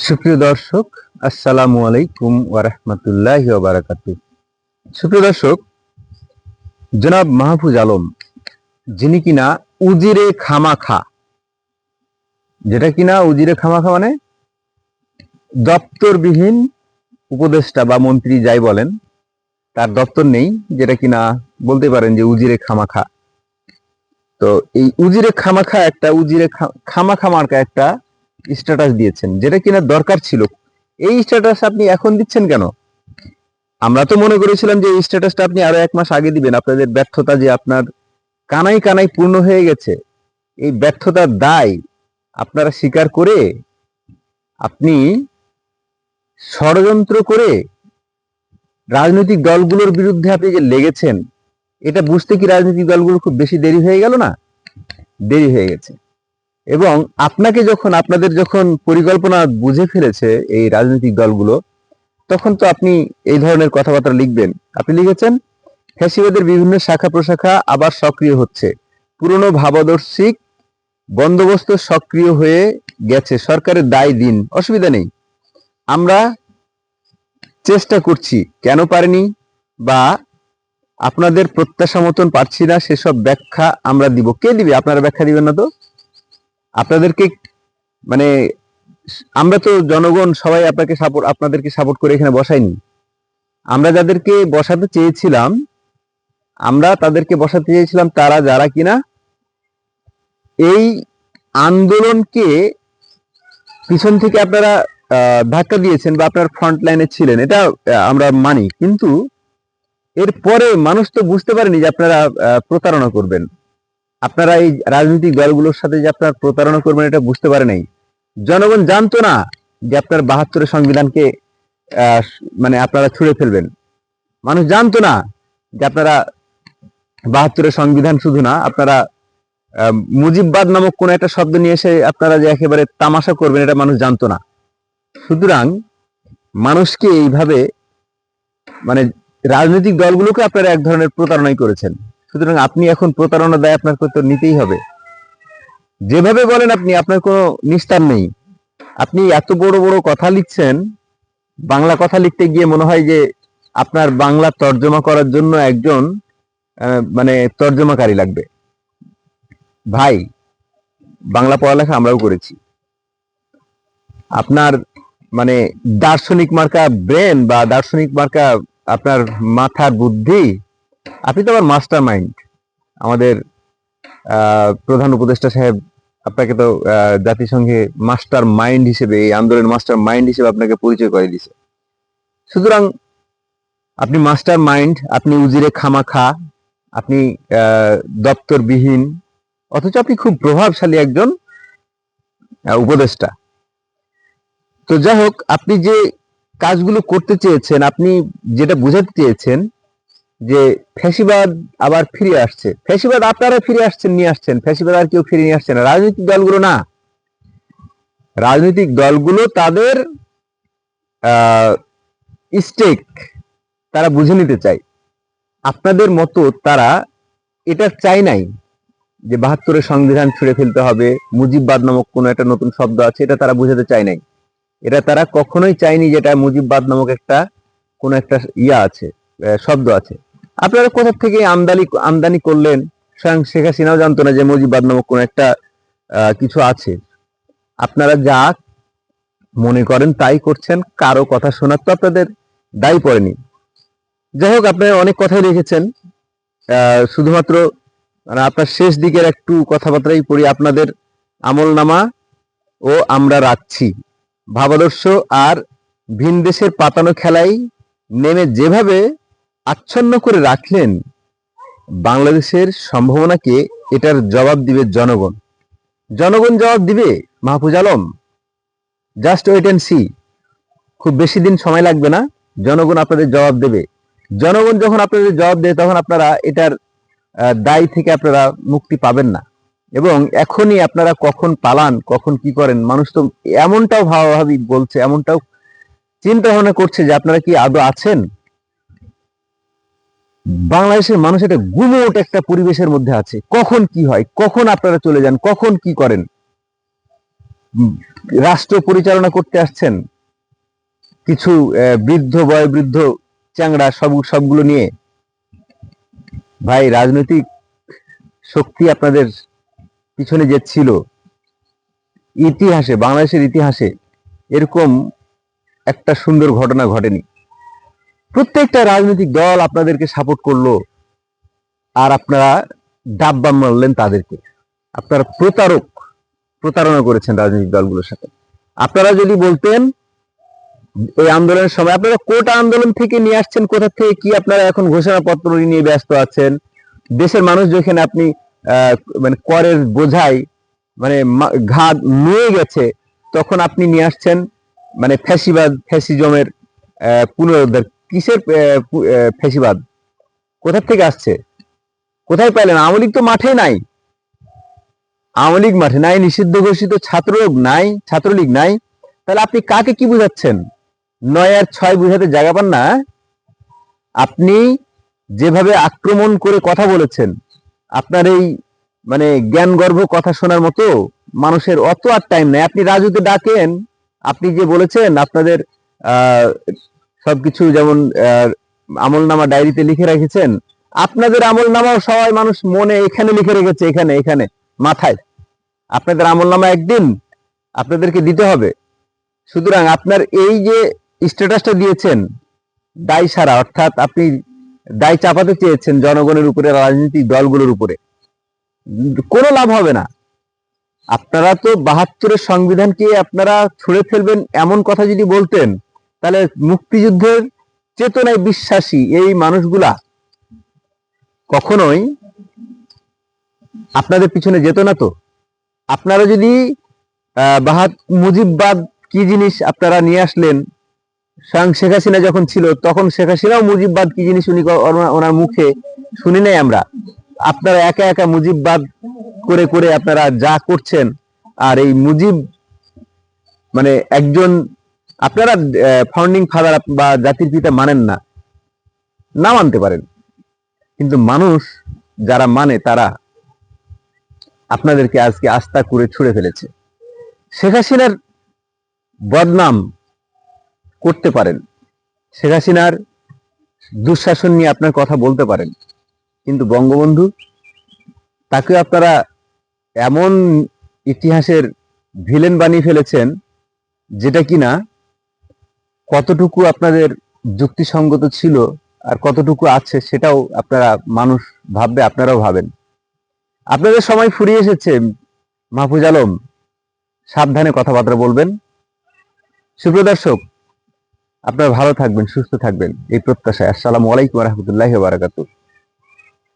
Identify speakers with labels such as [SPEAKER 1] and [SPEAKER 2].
[SPEAKER 1] সুপ্রিয় দর্শক, আসসালামু আলাইকুম ওয়া রাহমাতুল্লাহি ওয়া বারাকাতুহু। সুপ্রিয় দর্শক, জনাব মাহফুজ আলম, যিনি কিনা উজিরে খামাখা, যেটা কিনা উজিরে খামাখা মানে দপ্তরবিহীন উপদেষ্টা বা মন্ত্রী যাই বলেন, তার দপ্তর নেই, যেটা কিনা বলতে পারেন যে উজিরে খামাখা। তো এই উজিরে খামাখা একটা খামাখা মার্কা একটা স্ট্যাটাস দিয়েছেন, যেটা কিনা দরকার ছিল। এই স্ট্যাটাস আপনি এখন দিচ্ছেন কেন? আমরা তো মনে করেছিলাম যে এই স্ট্যাটাসটা আপনি আরো 1 মাস আগে দিবেন। আপনাদের ব্যর্থতা যে আপনার কানাই কানাই পূর্ণ হয়ে গেছে, এই ব্যর্থতার দায় আপনারা স্বীকার করে আপনি ষড়যন্ত্র করে রাজনৈতিক দলগুলোর বিরুদ্ধে আপনি যে লেগেছেন, এটা বুঝতে কি রাজনৈতিক দলগুলো খুব বেশি দেরি হয়ে গেল না? দেরি হয়ে গেছে। এবং আপনাদের যখন পরিকল্পনা বুঝে ফেলেছে এই রাজনৈতিক দলগুলো, তখন তো আপনি এই ধরনের কথাবার্তা লিখবেন। আপনি লিখেছেন, ফ্যাসিবাদের বিভিন্ন শাখা প্রশাখা আবার সক্রিয় হচ্ছে, পুরনো ভাবাদর্শিক বন্দোবস্ত সক্রিয় হয়ে গেছে, সরকারের দায় দিন, অসুবিধা নেই, আমরা চেষ্টা করছি, কেন পারেনি বা আপনাদের প্রত্যাশা মতন পারছি না, সেসব ব্যাখ্যা আমরা দিব। কে দিবে? আপনারা ব্যাখ্যা দিবেন না তো? আপনাদেরকে মানে আমরা তো জনগণ সবাই আপনাদেরকে সাপোর্ট করে এখানে বসাইনি। আমরা যাদেরকে বসাতে চেয়েছিলাম, তারা যারা কিনা এই আন্দোলনকে পিছন থেকে আপনারা ধাক্কা দিয়েছেন বা আপনার ফ্রন্ট লাইনে ছিলেন, এটা আমরা মানি। কিন্তু এরপরে মানুষ তো বুঝতে পারেনি যে আপনারা প্রতারণা করবেন। আপনারা এই রাজনৈতিক দলগুলোর সাথে যে আপনারা প্রতারণা করবেন, এটা বুঝতে পারে নাই। জনগণ জানতো না যে আপনার 72 সংবিধানকে মানে আপনারা ছুঁড়ে ফেলবেন। মানুষ জানতো না যে আপনারা 72 সংবিধান শুধু না, আপনারা মুজিববাদ নামক কোন একটা শব্দ নিয়ে এসে আপনারা যে একেবারে তামাশা করবেন, এটা মানুষ জানতো না। সুতরাং মানুষকে এইভাবে মানে রাজনৈতিক দলগুলোকে আপনারা এক ধরনের প্রতারণাই করেছেন। সুতরাং আপনি এখন প্রতারণার দায় আপনার তো নিতেই হবে। যেভাবে বলেন আপনি, আপনার কোনো নিস্তার নেই। আপনি এত বড় বড় কথা লিখছেন, বাংলা কথা লিখতে গিয়ে মনে হয় যে আপনার বাংলা তর্জমা করার জন্য একজন মানে তর্জমাকারী লাগবে। ভাই, বাংলা পড়ালেখা আমরাও করেছি। আপনার মানে দার্শনিক মার্কা ব্রেন বা দার্শনিক মার্কা আপনার মাথার বুদ্ধি, আপনি তো আবার মাস্টার মাইন্ড। আমাদের প্রধান উপদেষ্টা সাহেব আপনাকে তো জাতিসংঘে মাস্টার মাইন্ড হিসেবে, এই আন্দোলনের মাস্টার মাইন্ড হিসেবে আপনাকে পরিচয় করে দিয়েছে। সুতরাং আপনি মাস্টার মাইন্ড, আপনি উজিরে খামাখা, আপনি দপ্তরবিহীন, অথচ আপনি খুব প্রভাবশালী একজন উপদেষ্টা। তো যাই হোক, আপনি যে কাজগুলো করতে চেয়েছেন, আপনি যেটা বোঝাতে চেয়েছেন যে ফ্যাসিবাদ আবার ফিরে আসছে, ফ্যাসিবাদ আপনারা ফিরে আসছেন, নিয়ে আসছেন, ফ্যাসিবাদ আর কেউ ফিরে নিয়ে আসছে না, রাজনৈতিক দলগুলো না। রাজনৈতিক দলগুলো তাদের স্টেক তারা বুঝে নিতে চায়। আপনাদের মতো তারা এটা চাই নাই যে 72 সংবিধান ছুঁড়ে ফেলতে হবে, মুজিববাদ নামক কোন একটা নতুন শব্দ আছে, এটা তারা বুঝাতে চায় নাই। এটা তারা কখনোই চায়নি যেটা মুজিববাদ নামক একটা কোন একটা আছে, শব্দ আছে। আপনারা কোথা থেকে আমদানি করলেন? স্বয়ং শেখ হাসিনাও জানতো না যে মুজিববাদ নামক কোন একটা কিছু আছে। আপনারা যা মনে করেন তাই করছেন, কারো কথা শোনার তো আপনাদের দায়ী পড়েনি। যাই হোক, আপনারা অনেক কথাই লিখেছেন, শুধুমাত্র মানে আপনার শেষ দিকের একটু কথাবার্তাই পড়ি। আপনাদের আমলনামা ও আমরা রাখছি, ভাবাদর্শ আর ভিনদেশের পাতানো খেলায় নেমে যেভাবে আচ্ছন্ন করে রাখলেন বাংলাদেশের সম্ভাবনাকে, এটার জবাব দিবে জনগণ। জনগণ জবাব দিবে Mahfuz Alam, just wait and see. খুব বেশি দিন সময় লাগবে না, জনগণ আপনাদের জবাব দেবে। জনগণ যখন আপনাদের জবাব দেয়, তখন আপনারা এটার দায় থেকে আপনারা মুক্তি পাবেন না। এবং এখনই আপনারা কখন পালান, কখন কি করেন, মানুষ তো এমনটাও ভাবাভাবি বলছে, এমনটাও চিন্তা ভাবনা করছে যে আপনারা কি আদৌ আছেন? বাংলাদেশের মানুষ একটা গুমোট একটা পরিবেশের মধ্যে আছে। কখন কি হয়, কখন আপনারা চলে যান, কখন কি করেন, রাষ্ট্র পরিচালনা করতে আসছেন কিছু বৃদ্ধ বয়োবৃদ্ধ চ্যাংড়া সবগুলো নিয়ে। ভাই, রাজনৈতিক শক্তি আপনাদের পিছনে যে ছিল, ইতিহাসে, বাংলাদেশের ইতিহাসে এরকম একটা সুন্দর ঘটনা ঘটেনি। প্রত্যেকটা রাজনৈতিক দল আপনাদেরকে সাপোর্ট করলো, আর আপনারা ডাব্বা মারলেন তাদেরকে। আপনারা প্রতারণা করেছেন রাজনৈতিক দলগুলোর সাথে। আপনারা যদি বলতেন এই আন্দোলনের সময়, আপনারা কোটা আন্দোলন থেকে নিয়ে আসছেন, কোথা থেকে কি আপনারা এখন ঘোষণাপত্র নিয়ে ব্যস্ত আছেন? দেশের মানুষ যেখানে আপনি মানে করের বোঝাই মানে ঘাট নুয়ে গেছে, তখন আপনি নিয়ে আসছেন মানে ফ্যাসিজমের পুনরুদ্ধার। কিসের ফ্যাসিবাদ? কোথা থেকে আসছে? কোথায় পাইলেন? আওয়ামী লীগ তো মাঠে নাই। আওয়ামী লীগ মাঠে নাই, নিষিদ্ধ ঘোষিত ছাত্রলীগ নাই। তাহলে আপনি কাকে কি বুঝাচ্ছেন? 9 আর 6 বুঝাতে জায়গা পান না? আপনি যেভাবে আক্রমণ করে কথা বলেছেন, আপনার এই মানে জ্ঞানগর্ভ কথা শোনার মতো মানুষের অত আর টাইম নাই। আপনি রাজুতে ডাকেন, আপনি যে বলেছেন আপনাদের সবকিছু যেমন আমলনামা ডায়েরিতে লিখে রেখেছেন, আপনাদের আমলনামাও সবাই মানুষ মনে এখানে লিখে রেখেছে, এখানে মাথায়। আপনাদের আমলনামা একদিন আপনাদেরকে দিতে হবে। সুতরাং আপনার এই যে স্ট্যাটাসটা দিয়েছেন দায় সারা, অর্থাৎ আপনি দায় চাপাতে চেয়েছেন জনগণের উপরে, রাজনৈতিক দলগুলোর উপরে, কোনো লাভ হবে না। আপনারা তো 72-এর সংবিধানকে আপনারা ছুঁড়ে ফেলবেন এমন কথা যদি বলতেন, তাহলে মুক্তিযুদ্ধের চেতনায় বিশ্বাসী এই মানুষগুলা কখনোই আপনাদের পিছনে যেত না। তো আপনারা যদি মুজিববাদ কি জিনিস আপনারা নিয়ে আসলেন, স্বয়ং শেখ হাসিনা যখন ছিল তখন শেখ হাসিনাও মুজিববাদ কি জিনিস উনি ওনার মুখে শুনি নাই আমরা। আপনারা একা একা মুজিববাদ করে করে আপনারা যা করছেন, আর এই মুজিব মানে একজন, আপনারা ফাউন্ডিং ফাদার বা জাতির পিতা মানেন না, না মানতে পারেন, কিন্তু মানুষ যারা মানে তারা আপনাদেরকে আজকে আস্থা করে ছুড়ে ফেলেছে। শেখ হাসিনার বদনাম করতে পারেন, শেখ হাসিনার দুঃশাসন নিয়ে আপনার কথা বলতে পারেন, কিন্তু বঙ্গবন্ধু, তাকে আপনারা এমন ইতিহাসের ভিলেন বানিয়ে ফেলেছেন যেটা কিনা কতটুকু আপনাদের যুক্তিসঙ্গত ছিল আর কতটুকু আছে সেটাও আপনারা মানুষ ভাববে, আপনারাও ভাবেন। আপনাদের সময় ফুরিয়ে এসেছে। মাহফুজ আলম, সাবধানে কথাবার্তা বলবেন। সুপ্রিয় দর্শক, আপনারা ভালো থাকবেন, সুস্থ থাকবেন এই প্রত্যাশায়। আসসালামু আলাইকুম ওয়া রাহমাতুল্লাহি ওয়া বারাকাতুহু।